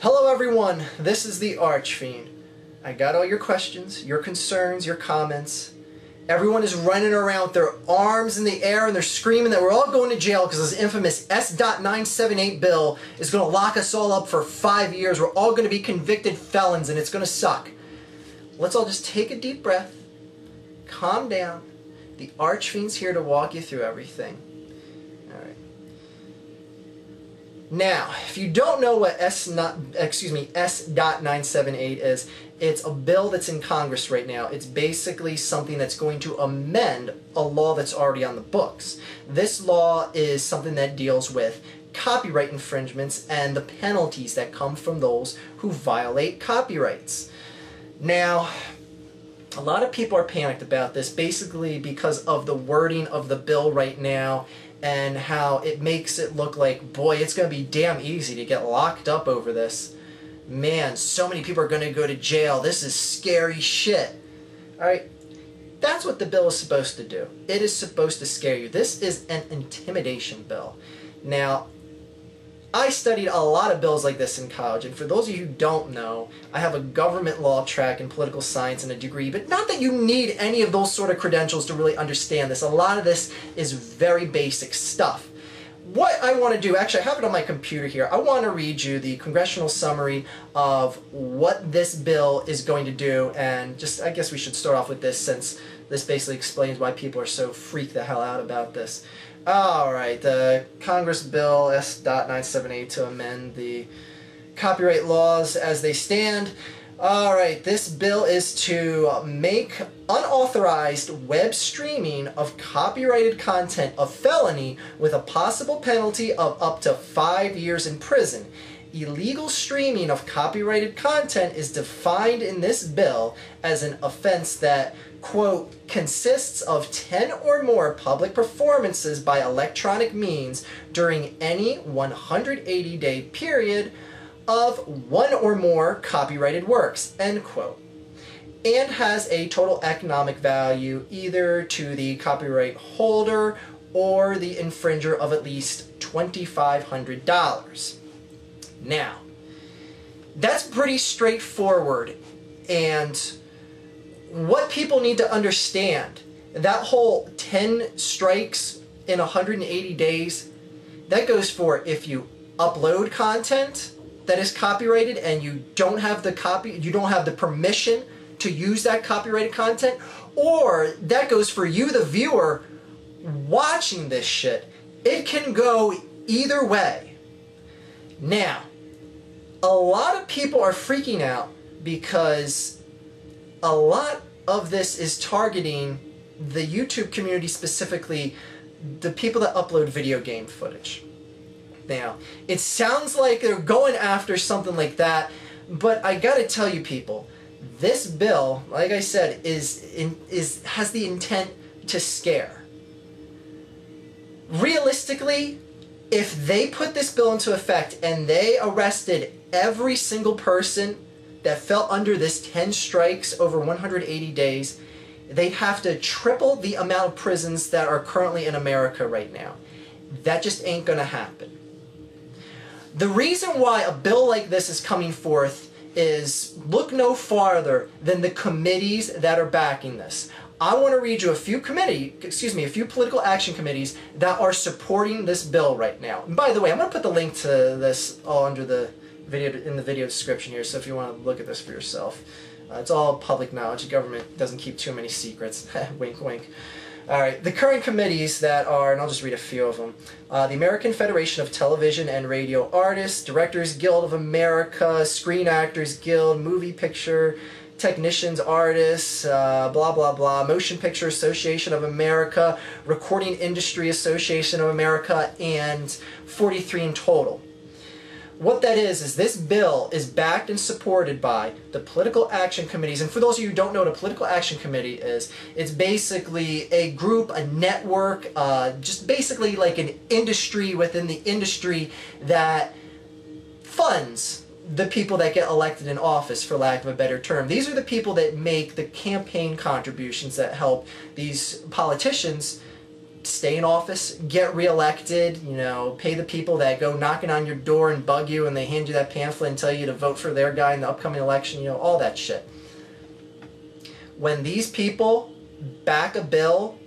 Hello everyone, this is the Archfiend. I got all your questions, your concerns, your comments. Everyone is running around with their arms in the air and they're screaming that we're all going to jail because this infamous S.978 bill is going to lock us all up for 5 years. We're all going to be convicted felons and it's going to suck. Let's all just take a deep breath, calm down. The Archfiend's here to walk you through everything. Alright. Now, if you don't know what S.978 is, it's a bill that's in Congress right now. It's basically something that's going to amend a law that's already on the books. This law is something that deals with copyright infringements and the penalties that come from those who violate copyrights. Now, a lot of people are panicked about this basically because of the wording of the bill right now and how it makes it look like, boy, it's going to be damn easy to get locked up over this. Man, so many people are going to go to jail. This is scary shit. Alright, that's what the bill is supposed to do. It is supposed to scare you. This is an intimidation bill. Now, I studied a lot of bills like this in college, and for those of you who don't know, I have a government law track in political science and a degree, but not that you need any of those sort of credentials to really understand this. A lot of this is very basic stuff. What I want to do, actually I have it on my computer here, I want to read you the congressional summary of what this bill is going to do, and just, I guess we should start off with this since this basically explains why people are so freaked the hell out about this. Alright, the Congress Bill S.978 to amend the copyright laws as they stand. Alright, this bill is to make unauthorized web streaming of copyrighted content a felony with a possible penalty of up to 5 years in prison. Illegal streaming of copyrighted content is defined in this bill as an offense that, quote, consists of 10 or more public performances by electronic means during any 180-day period of one or more copyrighted works, end quote, and has a total economic value either to the copyright holder or the infringer of at least $2,500. Now, that's pretty straightforward, and what people need to understand, that whole 10 strikes in 180 days, that goes for if you upload content that is copyrighted and you don't have the permission to use that copyrighted content, or that goes for you, the viewer, watching this shit. It can go either way. Now, a lot of people are freaking out because a lot of this is targeting the YouTube community, specifically the people that upload video game footage. Now, it sounds like they're going after something like that, but I gotta tell you people, this bill, like I said, has the intent to scare. Realistically, if they put this bill into effect and they arrested every single person that fell under this 10 strikes over 180 days, they'd have to triple the amount of prisons that are currently in America right now. That just ain't gonna happen. The reason why a bill like this is coming forth is look no farther than the committees that are backing this. I want to read you a few political action committees that are supporting this bill right now. And by the way, I'm going to put the link to this all under the video in the video description here, so if you want to look at this for yourself. It's all public knowledge. The government doesn't keep too many secrets. Wink, wink. Alright, the current committees that are, and I'll just read a few of them. The American Federation of Television and Radio Artists, Directors Guild of America, Screen Actors Guild, Movie Picture Technicians, Artists, blah blah blah, Motion Picture Association of America, Recording Industry Association of America, and 43 in total. What that is this bill is backed and supported by the political action committees. And for those of you who don't know what a political action committee is, it's basically a group, a network, just basically like an industry within the industry that funds the people that get elected in office, for lack of a better term. These are the people that make the campaign contributions that help these politicians stay in office, get reelected, you know, pay the people that go knocking on your door and bug you and they hand you that pamphlet and tell you to vote for their guy in the upcoming election, you know, all that shit. When these people back a bill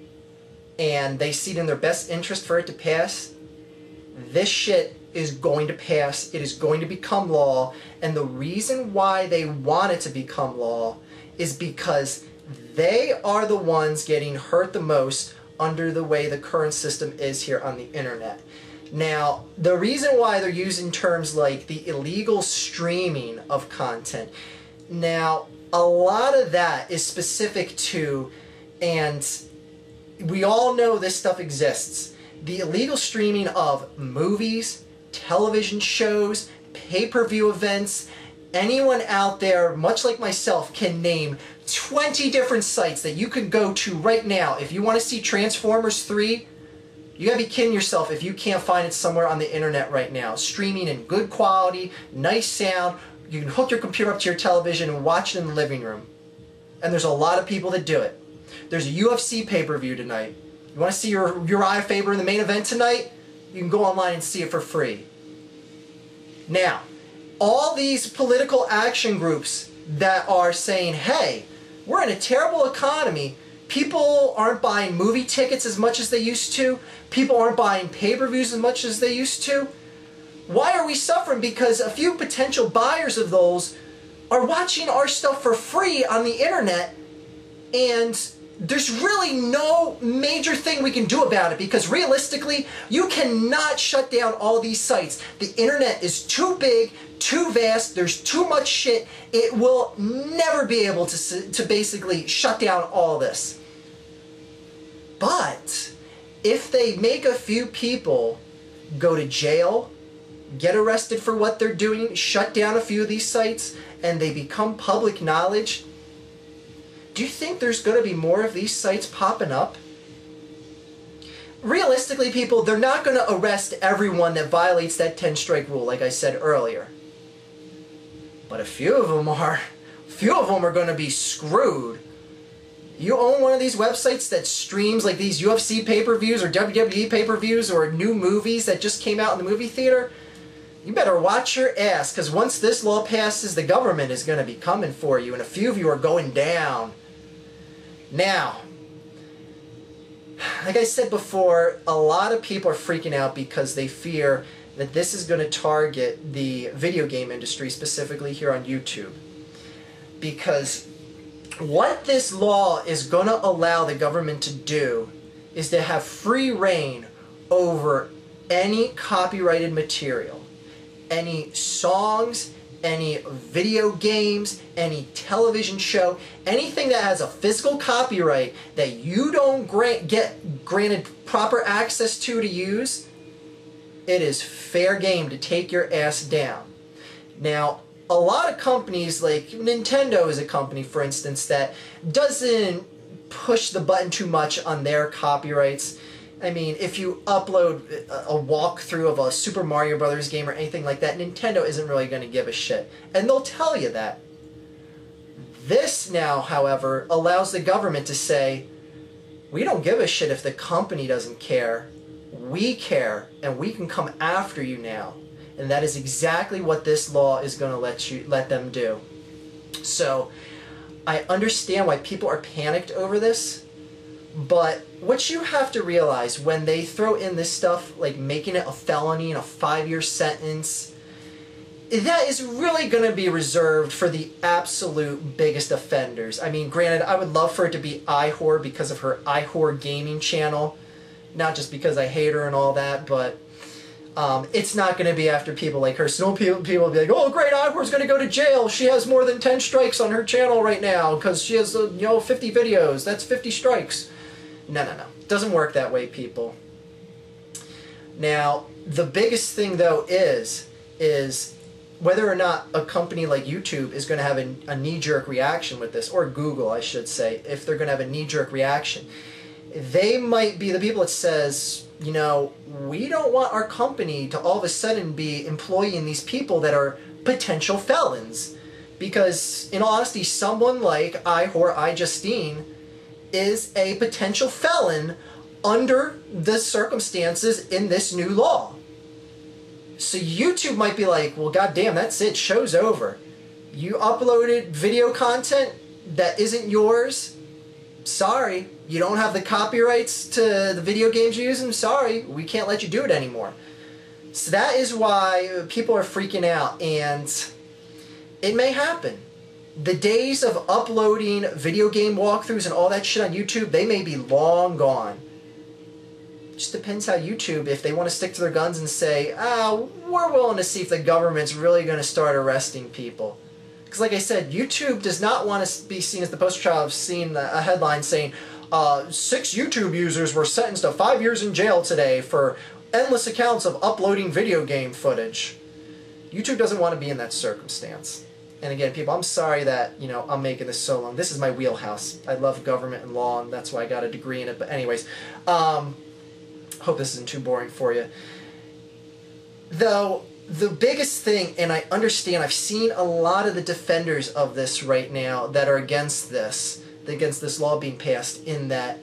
and they see it in their best interest for it to pass, this shit is going to pass. It is going to become law. And the reason why they want it to become law is because they are the ones getting hurt the most under the way the current system is here on the internet. Now, the reason why they're using terms like the illegal streaming of content, now, a lot of that is specific to, and we all know this stuff exists, the illegal streaming of movies, television shows, pay-per-view events. Anyone out there, much like myself, can name 20 different sites that you can go to right now. If you want to see Transformers 3, you gotta be kidding yourself if you can't find it somewhere on the internet right now. Streaming in good quality, nice sound. You can hook your computer up to your television and watch it in the living room. And there's a lot of people that do it. There's a UFC pay-per-view tonight. You want to see Uriah Faber in the main event tonight? You can go online and see it for free. Now, all these political action groups that are saying, hey, we're in a terrible economy. People aren't buying movie tickets as much as they used to. People aren't buying pay-per-views as much as they used to. Why are we suffering? Because a few potential buyers of those are watching our stuff for free on the internet, and there's really no major thing we can do about it, because realistically, you cannot shut down all these sites. The internet is too big, too vast, there's too much shit. It will never be able to basically shut down all this. But if they make a few people go to jail, get arrested for what they're doing, shut down a few of these sites, and they become public knowledge, do you think there's going to be more of these sites popping up? Realistically, people, they're not going to arrest everyone that violates that 10-strike rule, like I said earlier. But a few of them are going to be screwed. You own one of these websites that streams like these UFC pay-per-views or WWE pay-per-views or new movies that just came out in the movie theater, you better watch your ass, because once this law passes, the government is going to be coming for you, and a few of you are going down. Now, like I said before, a lot of people are freaking out because they fear that this is going to target the video game industry, specifically here on YouTube. Because what this law is going to allow the government to do is to have free reign over any copyrighted material. Any songs, any video games, any television show, anything that has a physical copyright that you don't get granted proper access to use, it is fair game to take your ass down. Now, a lot of companies, like Nintendo is a company, for instance, that doesn't push the button too much on their copyrights. I mean, if you upload a walkthrough of a Super Mario Brothers game or anything like that, Nintendo isn't really going to give a shit. And they'll tell you that. This now, however, allows the government to say, we don't give a shit if the company doesn't care. We care, and we can come after you now. And that is exactly what this law is going to let them do. So, I understand why people are panicked over this. But what you have to realize when they throw in this stuff, like making it a felony and a 5-year sentence, that is really going to be reserved for the absolute biggest offenders. I mean, granted, I would love for it to be iWhore because of her iWhore gaming channel. Not just because I hate her and all that, but it's not going to be after people like her. So people will be like, oh great, iWhore's going to go to jail. She has more than 10 strikes on her channel right now because she has 50 videos. That's 50 strikes. No. It doesn't work that way, people. Now, the biggest thing, though, is whether or not a company like YouTube is going to have a knee-jerk reaction with this, or Google, I should say, if they're going to have a knee-jerk reaction. They might be the people that says, we don't want our company to all of a sudden be employing these people that are potential felons. Because, in all honesty, someone like iWhore, iJustine, is a potential felon under the circumstances in this new law. So YouTube might be like, well, goddamn, that's it, show's over. You uploaded video content that isn't yours, sorry, you don't have the copyrights to the video games you're using, sorry, we can't let you do it anymore. So that is why people are freaking out, and it may happen. The days of uploading video game walkthroughs and all that shit on YouTube, they may be long gone. Just depends how YouTube, if they want to stick to their guns and say, we're willing to see if the government's really going to start arresting people. Because like I said, YouTube does not want to be seen as the poster child. I've seen a headline saying, 6 YouTube users were sentenced to 5 years in jail today for endless accounts of uploading video game footage. YouTube doesn't want to be in that circumstance. And again, people, I'm sorry that, I'm making this so long. This is my wheelhouse. I love government and law, and that's why I got a degree in it. But anyways, hope this isn't too boring for you. Though, the biggest thing, and I understand, I've seen a lot of the defenders of this right now that are against this law being passed, in that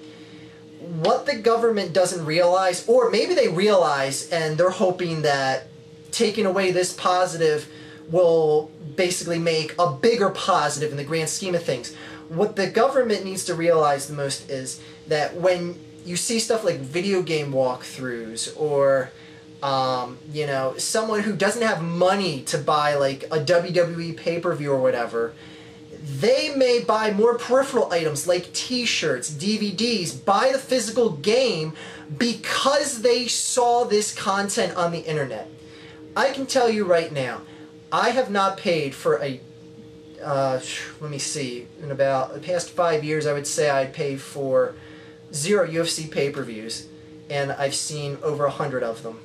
what the government doesn't realize, or maybe they realize and they're hoping that taking away this positive will basically make a bigger positive in the grand scheme of things. What the government needs to realize the most is that when you see stuff like video game walkthroughs, or someone who doesn't have money to buy like a WWE pay-per-view or whatever, they may buy more peripheral items like t-shirts, DVDs, buy the physical game because they saw this content on the internet. I can tell you right now, I have not paid for a, let me see, in about the past 5 years, I would say I'd paid for 0 UFC pay-per-views, and I've seen over 100 of them.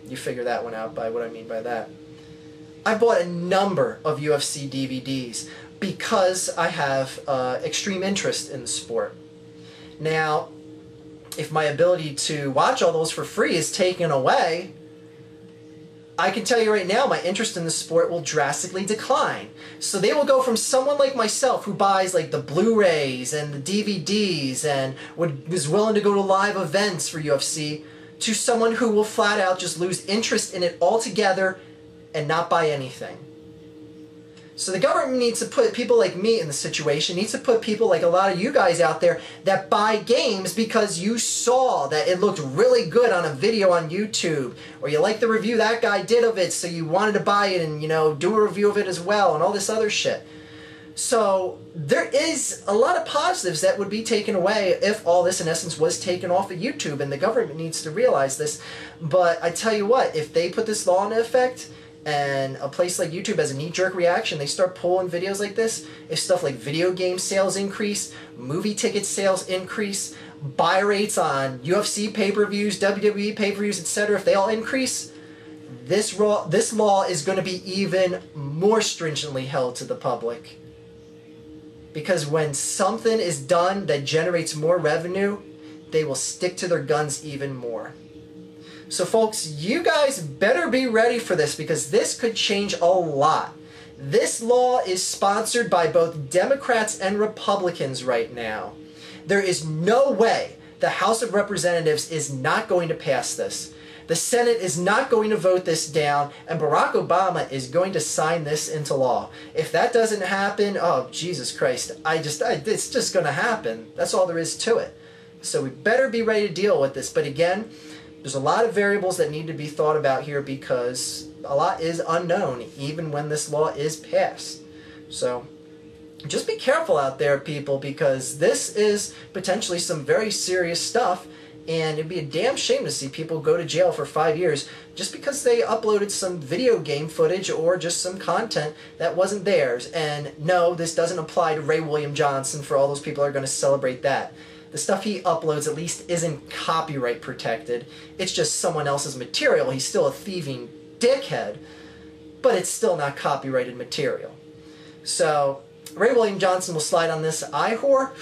You figure that one out by what I mean by that. I bought a number of UFC DVDs because I have extreme interest in the sport. Now, if my ability to watch all those for free is taken away, I can tell you right now, my interest in the sport will drastically decline. So they will go from someone like myself who buys like the Blu-rays and the DVDs and was willing to go to live events for UFC, to someone who will flat out just lose interest in it altogether and not buy anything. So the government needs to put people like me in the situation, needs to put people like a lot of you guys out there that buy games because you saw that it looked really good on a video on YouTube, or you like the review that guy did of it, so you wanted to buy it and, do a review of it as well, and all this other shit. So there is a lot of positives that would be taken away if all this in essence was taken off of YouTube, and the government needs to realize this. But I tell you what, if they put this law into effect, and a place like YouTube has a knee-jerk reaction, they start pulling videos like this, if stuff like video game sales increase, movie ticket sales increase, buy rates on UFC pay-per-views, WWE pay-per-views, etc., if they all increase, this law is going to be even more stringently held to the public. Because when something is done that generates more revenue, they will stick to their guns even more. So folks, you guys better be ready for this, because this could change a lot. This law is sponsored by both Democrats and Republicans right now. There is no way the House of Representatives is not going to pass this. The Senate is not going to vote this down, and Barack Obama is going to sign this into law. If that doesn't happen, oh, Jesus Christ, it's just going to happen. That's all there is to it. So we better be ready to deal with this. But again, there's a lot of variables that need to be thought about here, because a lot is unknown even when this law is passed. So just be careful out there, people, because this is potentially some very serious stuff, and it'd be a damn shame to see people go to jail for 5 years just because they uploaded some video game footage or just some content that wasn't theirs. And no, this doesn't apply to Ray William Johnson, for all those people who are going to celebrate that. The stuff he uploads at least isn't copyright protected. It's just someone else's material. He's still a thieving dickhead, but it's still not copyrighted material. So Ray William Johnson will slide on this. iWhore,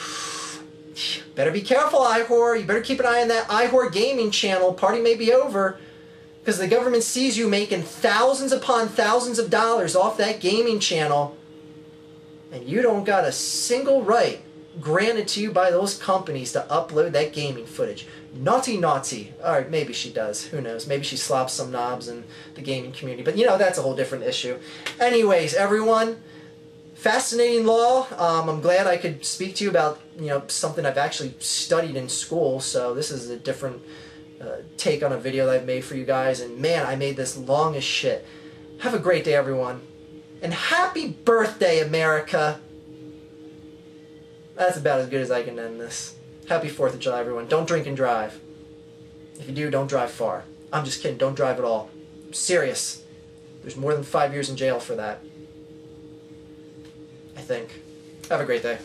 better be careful, iWhore. You better keep an eye on that iWhore gaming channel. Party may be over, because the government sees you making thousands upon thousands of dollars off that gaming channel, and you don't got a single right granted to you by those companies to upload that gaming footage. Naughty, naughty. Alright, maybe she does. Who knows? Maybe she slops some knobs in the gaming community. But, you know, that's a whole different issue. Anyways, everyone, fascinating law. I'm glad I could speak to you about, you know, something I've actually studied in school. So this is a different take on a video that I've made for you guys. And, man, I made this long as shit. Have a great day, everyone. And happy birthday, America! That's about as good as I can end this. Happy 4th of July, everyone. Don't drink and drive. If you do, don't drive far. I'm just kidding. Don't drive at all. I'm serious. There's more than 5 years in jail for that. I think. Have a great day.